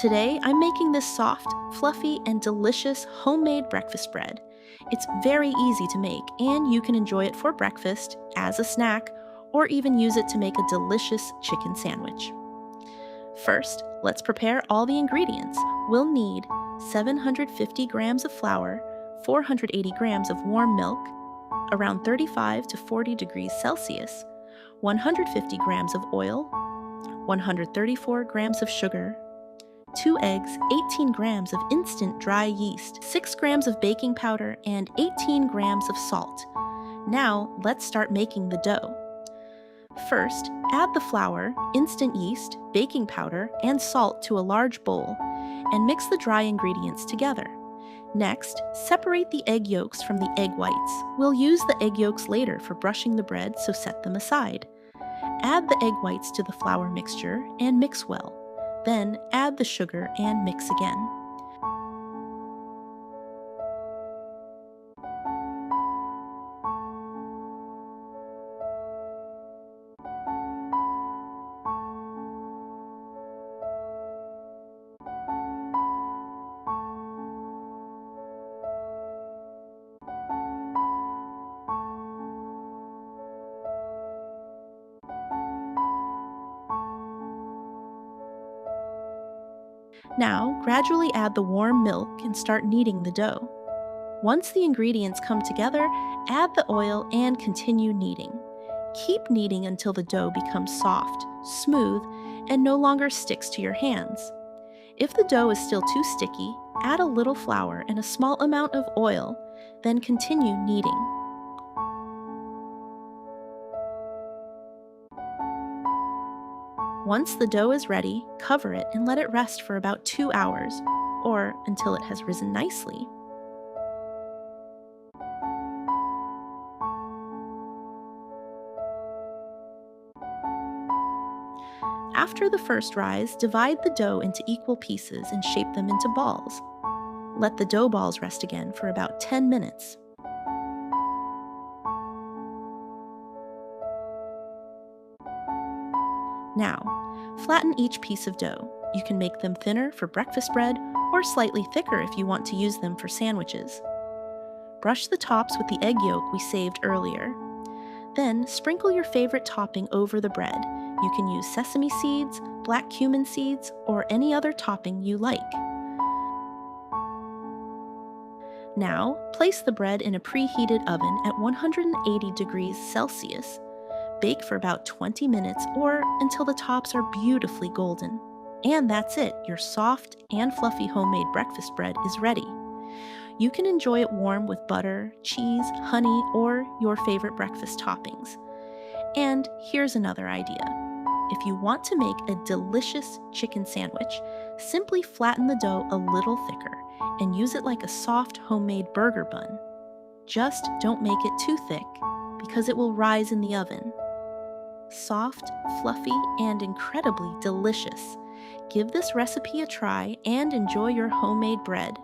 Today, I'm making this soft, fluffy, and delicious homemade breakfast bread. It's very easy to make, and you can enjoy it for breakfast, as a snack, or even use it to make a delicious chicken sandwich. First, let's prepare all the ingredients. We'll need 750 grams of flour, 480 grams of warm milk, around 35 to 40 degrees Celsius, 150 grams of oil, 134 grams of sugar, 2 eggs, 18 grams of instant dry yeast, 6 grams of baking powder, and 18 grams of salt. Now, let's start making the dough. First, add the flour, instant yeast, baking powder, and salt to a large bowl, and mix the dry ingredients together. Next, separate the egg yolks from the egg whites. We'll use the egg yolks later for brushing the bread, so set them aside. Add the egg whites to the flour mixture and mix well. Then add the sugar and mix again. Now, gradually add the warm milk and start kneading the dough. Once the ingredients come together, add the oil and continue kneading. Keep kneading until the dough becomes soft, smooth, and no longer sticks to your hands. If the dough is still too sticky, add a little flour and a small amount of oil, then continue kneading. Once the dough is ready, cover it and let it rest for about 2 hours, or until it has risen nicely. After the first rise, divide the dough into equal pieces and shape them into balls. Let the dough balls rest again for about 10 minutes. Now, flatten each piece of dough. You can make them thinner for breakfast bread or slightly thicker if you want to use them for sandwiches. Brush the tops with the egg yolk we saved earlier. Then, sprinkle your favorite topping over the bread. You can use sesame seeds, black cumin seeds, or any other topping you like. Now, place the bread in a preheated oven at 180 degrees Celsius. Bake for about 20 minutes or until the tops are beautifully golden. And that's it, your soft and fluffy homemade breakfast bread is ready. You can enjoy it warm with butter, cheese, honey, or your favorite breakfast toppings. And here's another idea. If you want to make a delicious chicken sandwich, simply flatten the dough a little thicker and use it like a soft homemade burger bun. Just don't make it too thick because it will rise in the oven. Soft, fluffy, and incredibly delicious. Give this recipe a try and enjoy your homemade bread.